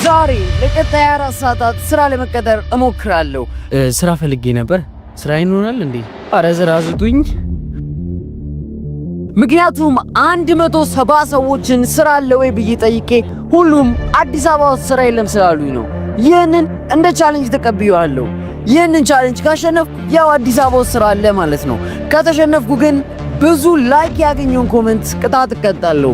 ዛሬ ለቀጣይ 4 ሰዓታት ስራ ለመቀጠር እሞክራለሁ። ስራ ፈልጌ ነበር። ስራ ይኖራል እንዴ? አረ ስራ ስጡኝ። ምክንያቱም 170 ሰዎችን ስራ አለ ወይ ብዬ ጠይቄ ሁሉም አዲስ አበባ ውስጥ ስራ የለም ስላሉኝ ነው። ይህንን እንደ ቻሌንጅ ተቀብዬዋለሁ። ይህንን ቻሌንጅ ካሸነፍኩ ያው አዲስ አበባ ውስጥ ስራ አለ ማለት ነው። ከተሸነፍኩ ግን ብዙ ላይክ ያገኘውን ኮሜንት ቅጣት እቀጣለሁ።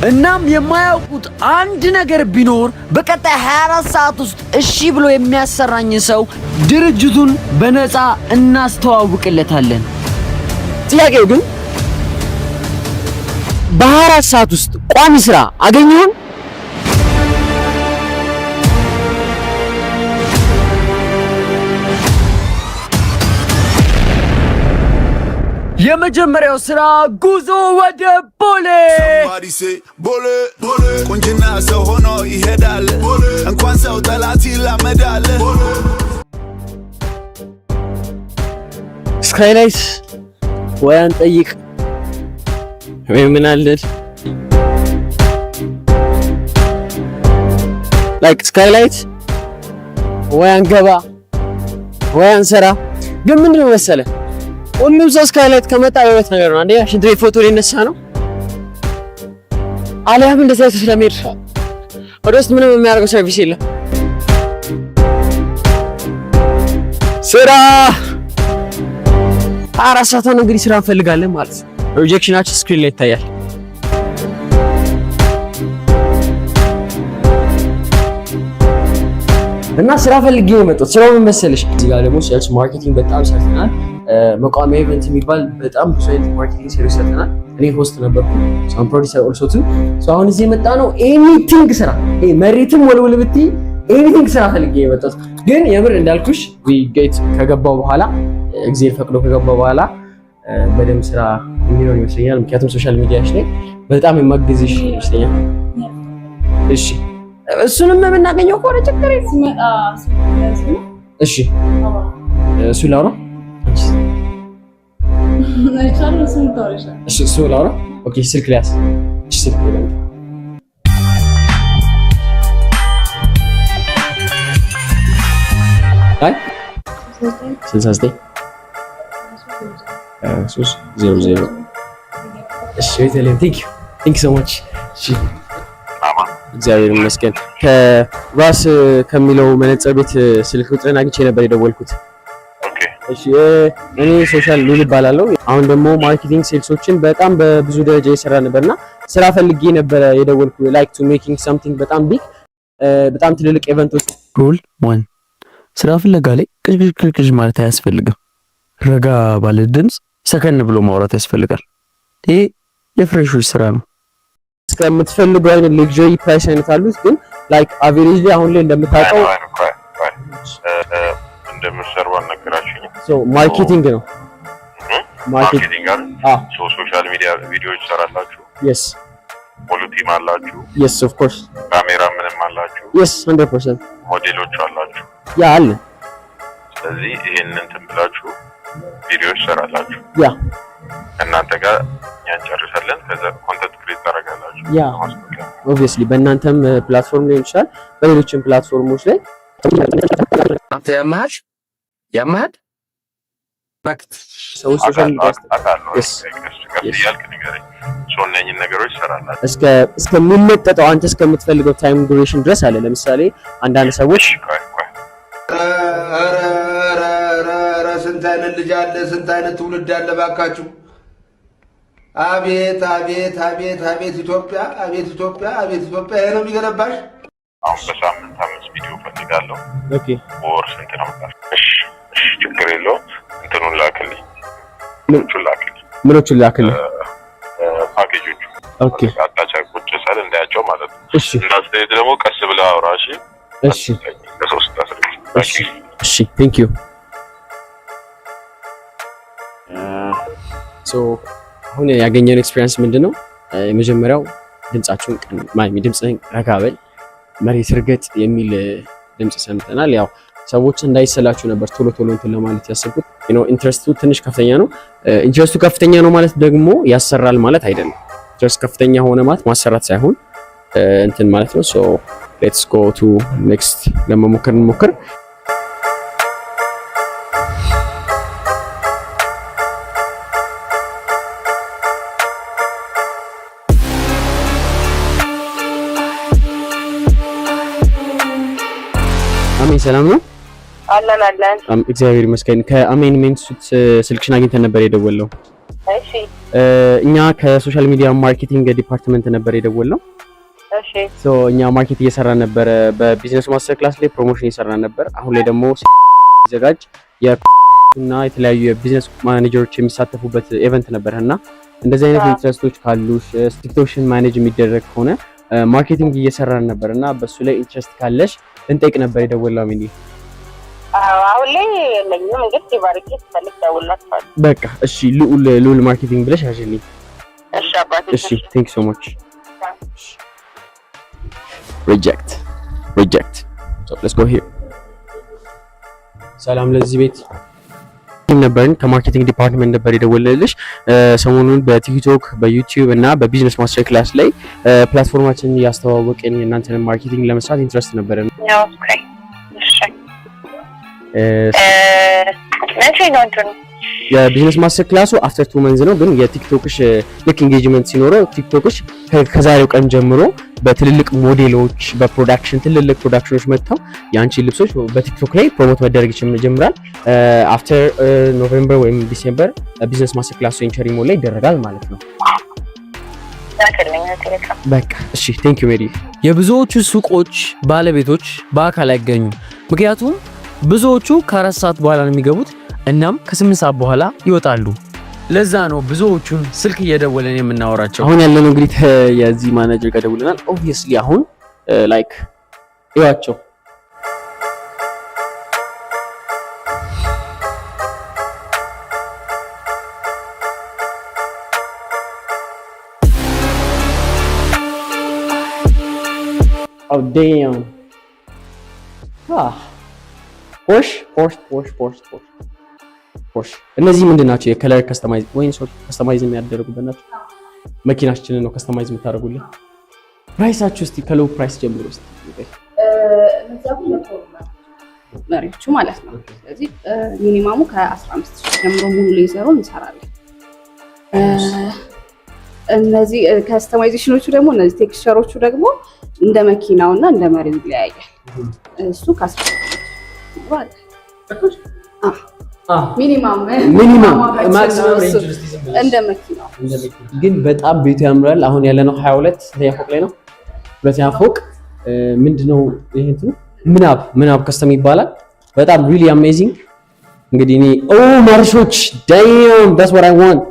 እናም የማያውቁት አንድ ነገር ቢኖር በቀጣይ 24 ሰዓት ውስጥ እሺ ብሎ የሚያሰራኝ ሰው ድርጅቱን በነፃ እናስተዋውቅለታለን። ጥያቄው ግን በ24 ሰዓት ውስጥ ቋሚ ስራ አገኘሁን? የመጀመሪያው ስራ ጉዞ ወደ ቦሌ። ቁንጅና ሰው ሆኖ ይሄዳል፣ እንኳን ሰው ጠላት ይላመዳል። ስካይላይት ወያን ጠይቅ ምን አለል ላይክ ስካይላይት ወያን ገባ ወያን ሰራ። ግን ምንድነው መሰለህ ሁሉም ሰው ስካይላይት ከመጣ በበት ነገር ነው። አንዴ ሽንት ቤት ፎቶ ሊነሳ ነው አሊያም እንደዚህ አይነት ስለሚሄድ ወደ ውስጥ ምንም የሚያደርገው ሰርቪስ የለም። ስራ 24 ሰዓት ነው እንግዲህ ስራ እንፈልጋለን ማለት ነው። ሪጀክሽናችን ስክሪን ላይ ይታያል። እና ስራ ፈልጌ ነው የመጣሁት። ስራው ምን መሰለሽ? እዚህ ጋር ደግሞ ሴልስ ማርኬቲንግ በጣም ሰርተናል። መቋሚያ ኢቨንት የሚባል በጣም ብዙ አይነት ማርኬቲንግ ሴሪስ ሰርተናል። እኔ ሆስት ነበርኩ። ሳም ፕሮዲዩሰር ኦልሶ ቱ አሁን እዚህ የመጣ ነው ኤኒቲንግ ስራ መሬትም ወልወል ብቲ ኤኒቲንግ ስራ ፈልጌ ነው የመጣሁት። ግን የምር እንዳልኩሽ ዊ ጌት ከገባው በኋላ እግዚአብሔር ፈቅዶ ከገባው በኋላ በደንብ ስራ የሚኖር ይመስለኛል። ምክንያቱም ሶሻል ሚዲያሽ ላይ በጣም የማግዝሽ ይመስለኛል። እሺ እሱንም የምናገኘው ከሆነ ችግር ሲመጣ እሺ እሱ ላውራ እሱ ላውራ ኦኬ ስልክ ሊያስ እሺ ስልክ ሊያስ አይ 69 300 እሺ ቴሌም ቴንክ ዩ ሶ ማች እሺ እግዚአብሔር ይመስገን። ከራስ ከሚለው መነጽር ቤት ስልክ ቁጥርን አግኝቼ ነበር የደወልኩት። ኦኬ እሺ እኔ ሶሻል ሉል እባላለሁ። አሁን ደግሞ ማርኬቲንግ ሴልሶችን በጣም በብዙ ደረጃ እየሰራ ነበርና ስራ ፈልጌ ነበር የደወልኩ ላይክ ቱ ሜኪንግ ሰምቲንግ በጣም ቢግ በጣም ትልልቅ ኢቨንቶች። ሩል 1 ስራ ፍለጋ ላይ ቅዥቅዥ ማለት አያስፈልግም። ረጋ ባለ ድምጽ ሰከን ብሎ ማውራት ያስፈልጋል። ይሄ የፍሬሾች ስራ ነው። እስከምትፈልጉ አይነት ሌክዠሪ ፕራይስ አይነት አሉት። ግን ላይክ አቨሬጅ ላይ አሁን ላይ እንደምታውቀው እንደምትሰሩ አልነገራችሁኝ። ሶ ማርኬቲንግ ነው ማርኬቲንግ አይደል? ሶ ሶሻል ሚዲያ ቪዲዮዎች ሰራላችሁ? yes ሙሉ ቲም አላችሁ? yes of course ካሜራ ምንም አላችሁ? yes 100% ሞዴሎች አላችሁ? ያ አለ። ስለዚህ ይሄንን እንትን ብላችሁ ቪዲዮዎች ሰራላችሁ? ያ እናንተ ጋር ያንጨርሳለን። ከዛ ኮንተንት ክሬት ታደርጋላችሁ? ያ obviously በእናንተም ፕላትፎርም ላይ ይችላል፣ በሌሎችም ፕላትፎርሞች ላይ አንተ ያማድ ባክት ሰዎች ሶሻል ሚዲያ ያልክ ንገረኝ። ሶ እነኝን ነገሮች ሰራላችሁ እስከሚመጠጠው አንተ እስከምትፈልገው ታይም ዱሬሽን ድረስ አለ። ለምሳሌ አንዳንድ ሰዎች ስንት አይነት ልጅ አለ፣ ስንት አይነት ትውልድ አለ ባካችሁ። አቤት አቤት አቤት አቤት ኢትዮጵያ፣ አቤት ኢትዮጵያ፣ አቤት ኢትዮጵያ። ይሄ ነው የሚገነባሽ። አሁን በሳምንት 5 ቪዲዮ ፈልጋለሁ። ኦኬ ወር ስንት ነው ማለት? እሺ ችግር የለውም። እንትኑን ላክልኝ። ምኖቹን ላክልኝ? ፓኬጆቹ። ኦኬ አጣቻ ቁጭ ሳል እንዳያቸው ማለት ነው። እሺ እንዳስተያየት ደግሞ ቀስ ብለህ አውራ። እሺ እሺ ለሶስት አስር እሺ እሺ ቴንክ ዩ ሶ አሁን ያገኘን ኤክስፒሪየንስ ምንድነው? የመጀመሪያው ድምጻችሁን ድምጽህን ረጋ በል መሬት ርገጥ የሚል ድምጽ ሰምተናል። ያው ሰዎች እንዳይሰላችሁ ነበር ቶሎ እንትን ለማለት ያሰብኩት። ኢንትረስቱ ትንሽ ከፍተኛ ነው። ኢንትረስቱ ከፍተኛ ነው ማለት ደግሞ ያሰራል ማለት አይደለም። ኢንትረስት ከፍተኛ ሆነ ማለት ማሰራት ሳይሆን እንትን ማለት ነው። ሶ ሌትስ ጎ ቱ ኔክስት ለመሞከር እንሞክር። አሜን ሰላም ነው? አለን። እግዚአብሔር ይመስገን። ከአሜን ሜን ሱት ስልክሽን አግኝተን ነበር የደወልነው። እሺ። እኛ ከሶሻል ሚዲያ ማርኬቲንግ ዲፓርትመንት ነበር የደወልነው። እሺ። እኛ ማርኬት እየሰራን ነበር፣ በቢዝነስ ማስተር ክላስ ላይ ፕሮሞሽን እየሰራን ነበር። አሁን ላይ ደግሞ ሲዘጋጅ እና የተለያዩ የቢዝነስ ማኔጀሮች የሚሳተፉበት ኢቨንት ነበር እና እንደዚህ አይነት ኢንትረስቶች ካሉሽ ቲክቶክሽን ማኔጅ የሚደረግ ከሆነ ማርኬቲንግ እየሰራን ነበር እና በሱ ላይ ኢንትረስት ካለሽ እንጠይቅ ነበር የደወልነው። ምን አሁን ላይ የለኝም፣ እንግዲህ ባርኬ ትፈልግ ደውላችኋል። በቃ እሺ፣ ልዑል ማርኬቲንግ ብለሽ ያዥልኝ። እሺ አባቴ። እሺ ቴንክ ዩ ሶ ማች። ሪጀክት ሶ ሌትስ ጎ ሂር። ሰላም ለዚህ ቤት ነበርን ከማርኬቲንግ ዲፓርትመንት ነበር የደወለልሽ። ሰሞኑን በቲክቶክ በዩቲዩብ እና በቢዝነስ ማስተር ክላስ ላይ ፕላትፎርማችንን እያስተዋወቅን የእናንተን ማርኬቲንግ ለመስራት ኢንትረስት ነበረን። ኦኬ እሺ። መቼ ነው እንትኑ? የቢዝነስ ማስተር ክላሱ አፍተር 2 መንዝ ነው፣ ግን የቲክቶክሽ ልክ ኢንጌጅመንት ሲኖረው ቲክቶክሽ ከዛሬው ቀን ጀምሮ በትልልቅ ሞዴሎች በፕሮዳክሽን ትልልቅ ፕሮዳክሽኖች መጥተው የአንቺ ልብሶች በቲክቶክ ላይ ፕሮሞት መደረግ ይጀምራል። አፍተር ኖቬምበር ወይም ዲሴምበር ቢዝነስ ማስተር ክላሱ ሴንቸሪ ሞል ላይ ይደረጋል ማለት ነው። በቃ እሺ ቴንክ ዩ ሜሪ። የብዙዎቹ ሱቆች ባለቤቶች በአካል አይገኙም፣ ምክንያቱም ብዙዎቹ ከ4 ሰዓት በኋላ ነው የሚገቡት፣ እናም ከ8 ሰዓት በኋላ ይወጣሉ። ለዛ ነው ብዙዎቹን ስልክ እየደወለን የምናወራቸው። አሁን ያለነው እንግዲህ የዚህ ማኔጀር ጋር ደውለናል። ኦብቪየስሊ አሁን ላይክ ይዋቸው Oh damn. ፖርሽ እነዚህ ምንድን ናቸው? የከለር ከስተማይዝ የሚያደርጉበት ናቸው። መኪናችንን ነው ከስተማይዝ የምታደርጉልን። ፕራይሳችሁ እስቲ ከሎው ፕራይስ ጀምሮ እስቲ መሪዎቹ ማለት ነው። ስለዚህ ሚኒማሙ ከ15,000 ጀምሮ ሙሉ ሌዘሩን እንሰራለን። እነዚህ ከስተማይዜሽኖቹ ደግሞ እነዚህ ቴክስቸሮቹ ደግሞ እንደ መኪናውና እንደ መሪው ይለያያል። እሱ ሚኒማም ማክሲመም ሬንጅ እንደ መኪናው ግን በጣም ቤቱ ያምራል። አሁን ያለነው 22ኛ ፎቅ ላይ ነው። 2ኛ ፎቅ ምንድነው ይሄ እንትን ምናብ ከስተም ይባላል። በጣም ሪሊ አሜዚንግ። እንግዲህ እኔ ማርሾች ዳም that's what I want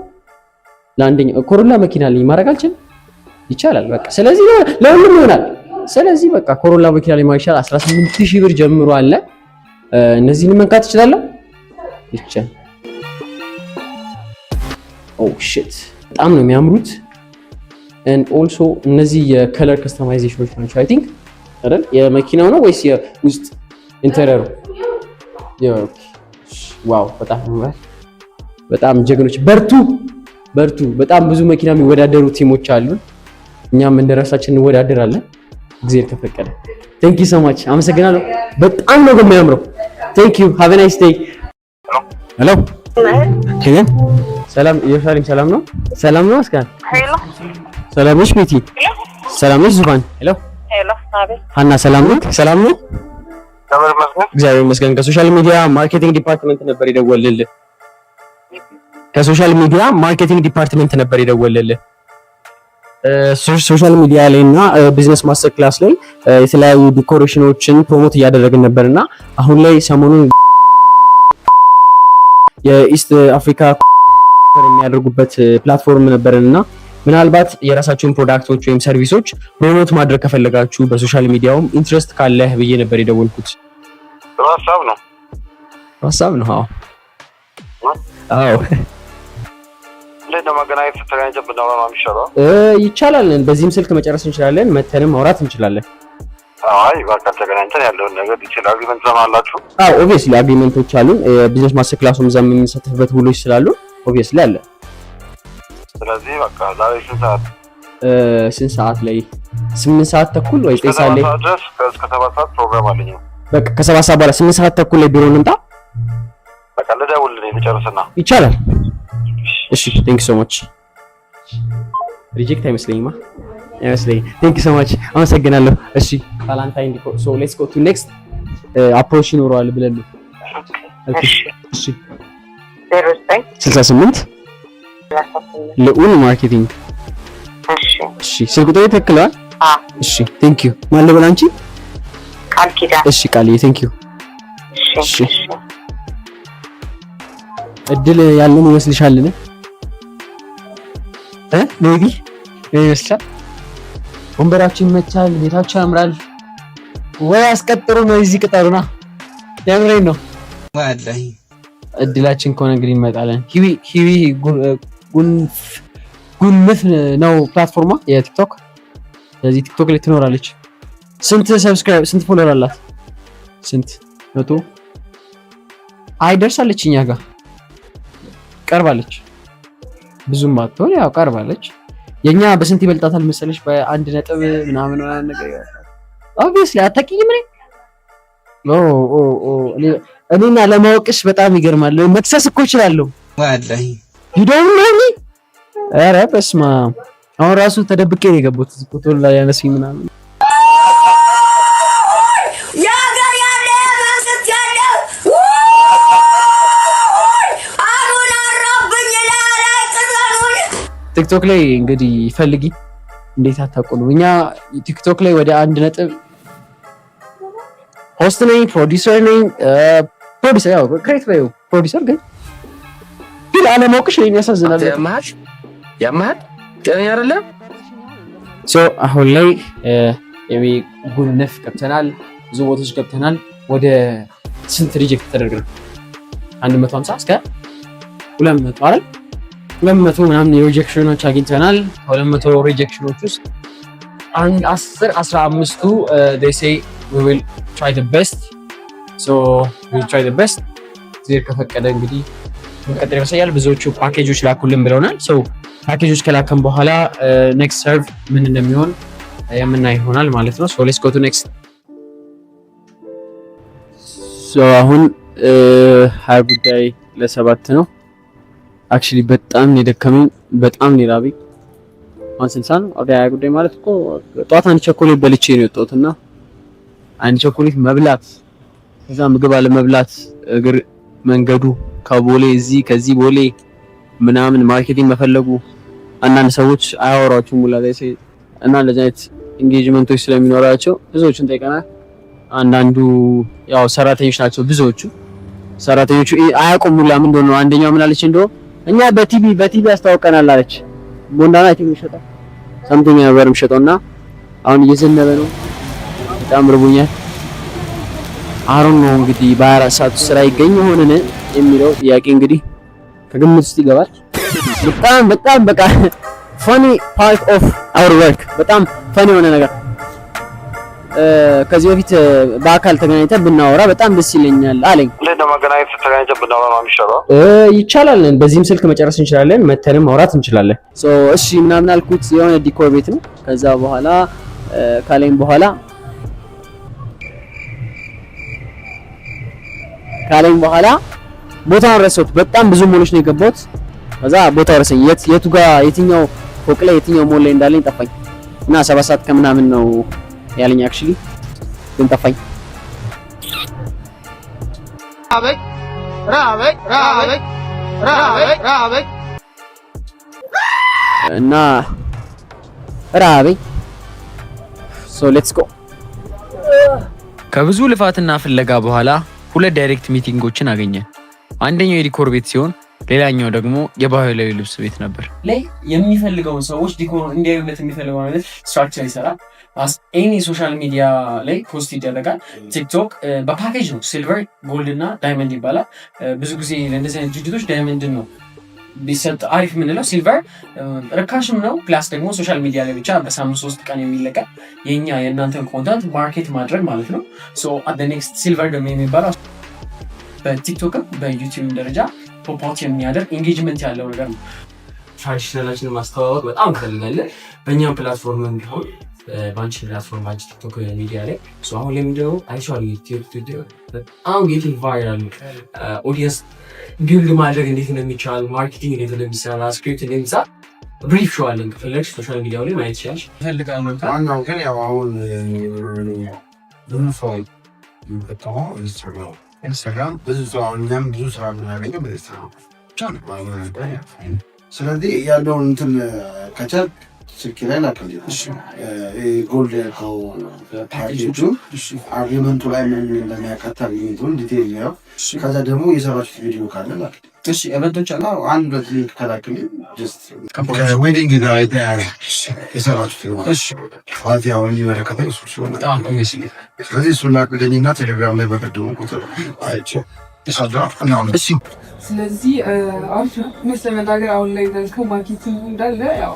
ለአንደኛው ኮሮላ መኪና ላይ ማድረግ አልችልም። ይቻላል በቃ። ስለዚህ ለሁሉም ይሆናል። ስለዚህ በቃ ኮሮላ መኪና ላይ ማይሻል 18,000 ብር ጀምሮ አለ። እነዚህን መንካት እችላለሁ። ይቻላል። ኦ ሺት በጣም ነው የሚያምሩት። and also እነዚህ የከለር ከስተማይዜሽኖች ናቸው። አይ ቲንክ አይደል? የመኪናው ነው ወይስ የውስጥ ኢንተሪየሩ? ዋው በጣም ያምራል። በጣም ጀግኖች በርቱ። በጣም ብዙ መኪና የሚወዳደሩ ቲሞች አሉ። እኛም እንደራሳችን እንወዳደራለን እግዚአብሔር ከፈቀደ። ቴንክ ዩ ሶ ማች አመሰግናለሁ። በጣም ነው የሚያምረው። ቴንክ ዩ ሃቭ a nice day። ሄሎ ሄለን ሰላም ኢየሩሳሌም ሰላም ነው? ሰላም ነው አስካል? ሄሎ ሰላም ነሽ ቤቲ? ሰላም ነሽ ዙፋን? ሄሎ አቤት ሀና ሰላም ነው? ሰላም ነው እግዚአብሔር ይመስገን። ከሶሻል ሚዲያ ማርኬቲንግ ዲፓርትመንት ነበር የደወልልህ። ከሶሻል ሚዲያ ማርኬቲንግ ዲፓርትመንት ነበር የደወልልህ። ሶሻል ሚዲያ ላይ እና ቢዝነስ ማስተር ክላስ ላይ የተለያዩ ዲኮሬሽኖችን ፕሮሞት እያደረግን ነበርና አሁን ላይ ሰሞኑን የኢስት አፍሪካ የሚያደርጉበት ፕላትፎርም ነበርና ምናልባት የራሳችሁን ፕሮዳክቶች ወይም ሰርቪሶች ፕሮሞት ማድረግ ከፈለጋችሁ በሶሻል ሚዲያውም ኢንትረስት ካለህ ብዬ ነበር የደወልኩት። ሀሳብ ነው። አዎ ለማገናኘት ተገናኝተን ብናወራ ነው የሚሻለው። ይቻላል። በዚህም ስልክ መጨረስ እንችላለን፣ መተንም ማውራት እንችላለን። አይ በቃ ተገናኝተን ያለውን ነገር ዲቴል አግሪመንት ዘማላችሁ? አዎ ኦብቪየስሊ አግሪመንቶች አሉን። ቢዝነስ ማስተር ክላሱም ዘም የምንሳተፍበት ውሎች ስላሉ ኦብቪየስሊ አለ። ስለዚህ በቃ ዛሬ ስንት ሰዓት? ስንት ሰዓት ላይ 8 ሰዓት ተኩል ወይ 9 ሰዓት ላይ ድረስ እስከ 7 ሰዓት ፕሮግራም አለኝ። በቃ ከ7 ሰዓት በኋላ 8 ሰዓት ተኩል ላይ ቢሮ እንምጣ። በቃ ልደውልልህ ልጨርስና ይቻላል። እሺ ቴንክ ዩ ሶ ማች። ሪጀክት አይመስለኝማ ቴንክ ዩ ሶ ማች አመሰግናለሁ። እሺ ቫላንታይን ሶ ሌትስ ጎ ቱ ኔክስት አፕሮች ይኖረዋል ብለን ነው። እሺ 68 ልዑል ማርኬቲንግ። እሺ ስልክ ቁጥር ተከክሏል። እሺ ቴንክ ዩ ማን ልበል አንቺ? ቃል ኪዳን። እሺ ቃልዬ ቴንክ ዩ። እሺ እድል ያለን ይመስልሻልን? ሜቢ ይመስላል። ወንበራችን ይመቻል፣ ቤታችን ያምራል። ወይ አስቀጥሩ ነው እዚህ ቅጠሩና ያምረኝ ነው ወላሂ። እድላችን ከሆነ እንግዲህ እንመጣለን። ሂዊ ጉንምት ነው ፕላትፎርማ የቲክቶክ። ስለዚህ ቲክቶክ ላይ ትኖራለች። ስንት ሰብስክራይብ ስንት ፎሎወር አላት? ስንት መቶ አይደርሳለች። እኛ ጋር ቀርባለች። ብዙም አትሆን ያው ቀርባለች። የኛ በስንት ይበልጣታል መሰለሽ? በአንድ ነጥብ ምናምን ነገር ይወጣል። ኦብቪየስሊ አታውቂኝም ነኝ። እኔና ለማወቅሽ በጣም ይገርማል። መክሰስ እኮ እችላለሁ ወላሂ። ቪዲዮው ነው። ኧረ በስመ አብ አሁን ራሱ ተደብቄ ነው የገባሁት ፎቶ ላይ ያነሱኝ ምናምን። ቲክቶክ ላይ እንግዲህ ፈልጊ እንዴት አታውቁም? እኛ ቲክቶክ ላይ ወደ 1 ነጥብ ሆስት ነኝ፣ ፕሮዲውሰር ነኝ። ፕሮዲውሰር ያው ክሬት ባዩ ፕሮዲውሰር ግን አለማወቅሽ ነው የሚያሳዝናል። ያማል ጤነኛ አይደለም። ሶ አሁን ላይ ጉንፍ ገብተናል፣ ብዙ ቦታዎች ገብተናል። ወደ ስንት ሪጀክት ተደርገናል? 150 እስከ 200 አይደል? 200 ምናምን የሪጀክሽኖች አግኝተናል። ከ200 ሪጀክሽኖች ውስጥ 10-15ቱ they say we will try the best, so we will try the best ዜር ከፈቀደ እንግዲህ እንቀጥል ይመስላል። ብዙዎቹ ፓኬጆች ላኩልን ብለውናል። ሶ ፓኬጆች ከላከን በኋላ ኔክስት ሰርቭ ምን እንደሚሆን የምናይ ይሆናል ማለት ነው። ሶ ሌትስ ጎ ቱ ኔክስት። ሶ አሁን 20 ጉዳይ ለ7 ነው። አክቹሊ በጣም የደከመኝ በጣም ሊራብኝ አሁን ስንሳን ወደ 20 ጉዳይ ማለት እኮ ጧት አንድ ቸኮሌት በልቼ ነው የወጣሁትና አንድ ቸኮሌት መብላት ከዛ ምግብ አለ መብላት እግር መንገዱ ከቦሌ እዚህ ከዚህ ቦሌ ምናምን ማርኬቲንግ መፈለጉ አንዳንድ ሰዎች አያወራችሁም ሙላ ላይ እና እንደዚህ አይነት ኢንጌጅመንቶች ስለሚኖራቸው ብዙዎችን ጠይቀናል። አንዳንዱ ያው ሰራተኞች ናቸው። ብዙዎቹ ሰራተኞቹ አያውቁም ሙላ ምን እንደሆነ ነው። አንደኛው ምን አለች እንደው እኛ በቲቪ ያስተዋውቀናል አለች። ቦንዳና ቲቪ ይሸጣል ሳምቲንግ ነገርም ሸጠውና አሁን እየዘነበ ነው። በጣም ርቦኛል። አሁን ነው እንግዲህ በ24 ሰዓት ስራ ይገኝ ሆነን የሚለው ጥያቄ እንግዲህ ከግምት ውስጥ ይገባል። በጣም በቃ funny part of our work በጣም ፈኒ የሆነ ነገር ከዚህ በፊት በአካል ተገናኝተን ብናወራ በጣም ደስ ይለኛል አለኝ። እንዴት ነው መገናኘት ተገናኝተን ብናወራ ነው የሚሻለው? ይቻላል። በዚህም ስልክ መጨረስ እንችላለን፣ መተንም ማውራት እንችላለን። እሺ ምናምን አልኩት። የሆነ ዲኮር ቤት ነው። ከዛ በኋላ ካለኝ በኋላ ቦታውን ረሳሁት። በጣም ብዙ ሞሎች ነው የገባሁት። ከዛ ቦታው ረሳኝ። የቱ ጋር የትኛው ፎቅ ላይ የትኛው ሞል ላይ እንዳለኝ ጠፋኝ እና 7 ሰዓት ከምናምን ነው ያለኝ። አክቹሊ ግን ጠፋኝ። እና ራበኝ። ሶ ሌትስ ጎ። ከብዙ ልፋትና ፍለጋ በኋላ 2 ዳይሬክት ሚቲንጎችን አገኘን። አንደኛው የዲኮር ቤት ሲሆን ሌላኛው ደግሞ የባህላዊ ልብስ ቤት ነበር። ላይ የሚፈልገውን ሰዎች ዲኮር እንዲያዩለት የሚፈልገው አይነት ስትራክቸር ይሰራል። ኤኒ ሶሻል ሚዲያ ላይ ፖስት ይደረጋል። ቲክቶክ በፓኬጅ ነው። ሲልቨር፣ ጎልድ እና ዳይመንድ ይባላል። ብዙ ጊዜ ለእንደዚህ አይነት ድርጅቶች ዳይመንድ ነው ቢሰጥ አሪፍ የምንለው። ሲልቨር ርካሽም ነው። ፕላስ ደግሞ ሶሻል ሚዲያ ላይ ብቻ በሳምንት 3 ቀን የሚለቀቅ የእናንተን ኮንተንት ማርኬት ማድረግ ማለት ነው። ሶ አት ዘ ኔክስት ሲልቨር ደግሞ የሚባለው በቲክቶክም በዩቲዩብ ደረጃ ፖፕ አውት የሚያደርግ ኢንጌጅመንት ያለው ነገር ነው። ትራዲሽናላችንን ማስተዋወቅ በጣም እንፈልጋለን። በእኛም ፕላትፎርም እንዲሆን ባንቺ ፕላትፎርም ባንቺ ቲክቶክ ሚዲያ ላይ አሁን ላይ ምንድነው አይቻል በጣም ጌቲንግ ቫይራል ኦዲየንስ ቢልድ ማድረግ እንዴት እንደሚቻል ማርኬቲንግ እንዴት እንደሚሰራ ስክሪፕት እንደሚጻፍ ብሪፍ ሾው አለን። ከፈለግሽ ሶሻል ሚዲያው ላይ ማየት ይችላል። ፈልጋለሁ ዋናው ግን ያው አሁን ብዙ ሰው የሚጠቀመው ኢንስታግራም ብዙ ሰው አሁን እኛም ብዙ ስራ የምናገኘው በኢንስታግራም ብቻ ነው። ስለዚህ ያለውን እንትን ከቻል ስልክ ላይ ላክልኝ። ጎልድ ያልከው ፓኬጁ አግሪመንቱ ላይ ምን እንደሚያካትት አግሪመንቱን ዲቴይል ነው። ከዛ ደግሞ የሰራችሁት ቪዲዮ ካለ ላክልኝ። እሺ ኤቨንቶች አላ አንድ ሊንክ ከላክልኝ ጀስት ከዌዲንግ ጋር የተያያዘ የሰራችሁት ነው። እሺ ዋት ያው የሚመለከተው እሱ ሲሆን ስለዚህ እሱን ላክልኝና ቴሌግራም ላይ በቀደሙ ቁጥር አይቼ እሺ። ስለዚህ አሁን ለመናገር አሁን ላይ ያልከው ማርኬቲንግ እንዳለ ያው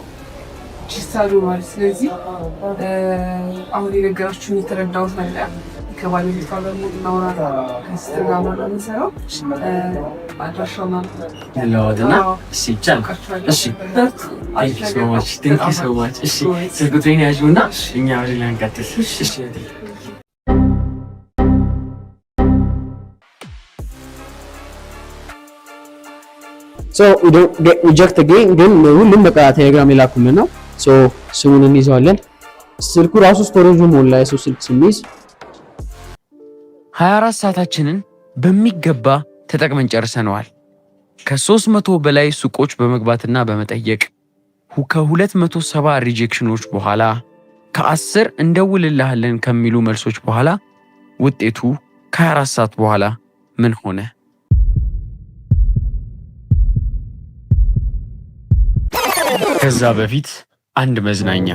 ዲጂታሉ ማለት ስለዚህ አሁን የነገራችሁን የተረዳሁት ነገር ከባለቤት ጋር ደግሞ እናወራ ከስትር ጋር ነው የምንሰራው አድራሻው ማለት ለወደና እሺ ይቻላል። እሺ Thank you so much እሺ ስልኩን ያዡና እኛ ወደ ላይ እንቀጥል። እሺ So we don't get reject again ግን ሁሉም በቃ ቴሌግራም ይላኩልን ነው። ሶ ስሙን እንይዘዋለን። ስልኩ ራሱ ስቶሬጁ ሞላ። የሰው ስልክ ስንይዝ 24 ሰዓታችንን በሚገባ ተጠቅመን ጨርሰነዋል። ከ300 በላይ ሱቆች በመግባትና በመጠየቅ ከ270 ሪጀክሽኖች በኋላ ከ10 እንደውልልሃለን ከሚሉ መልሶች በኋላ ውጤቱ ከ24 ሰዓት በኋላ ምን ሆነ? ከዛ በፊት አንድ መዝናኛ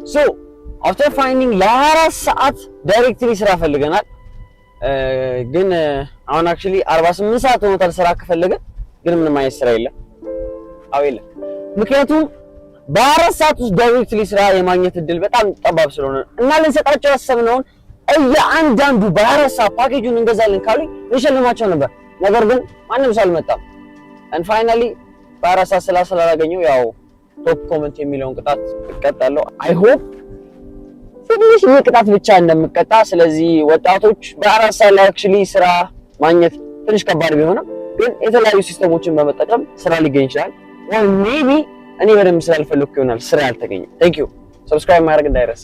ሶ አፍተር ፋይንዲንግ ለ24 ሰዓት ዳይሬክትሊ ስራ ፈልገናል። ግን አሁን አክቹሊ 48 ሰዓት ሆኖታል ስራ ከፈለገ ግን ምንም አይነት ስራ የለም። አዎ የለም። ምክንያቱም በ24 ሰዓት ውስጥ ዳይሬክትሊ ስራ የማግኘት እድል በጣም ጠባብ ስለሆነ እና ልንሰጣቸው ያሰብነውን እያንዳንዱ በ24 ሰዓት ፓኬጁን እንገዛለን ካሉኝ እንሸልማቸው ነበር። ነገር ግን ማንም ሰው አልመጣም። and finally በ24 ሰዓት ስላላገኘው ያው ቶፕ ኮሜንት የሚለውን ቅጣት እቀጣለሁ። አይ ሆፕ ትንሽ ቅጣት ብቻ እንደምቀጣ። ስለዚህ ወጣቶች በ24 ሰዓት ላይ አክቹሊ ስራ ማግኘት ትንሽ ከባድ ቢሆንም ግን የተለያዩ ሲስተሞችን በመጠቀም ስራ ሊገኝ ይችላል። or maybe እኔ በደንብ ስላልፈለኩ ይሆናል ስራ ያልተገኘ። Thank you። ሰብስክራይብ ማድረግ እንዳይረሳ።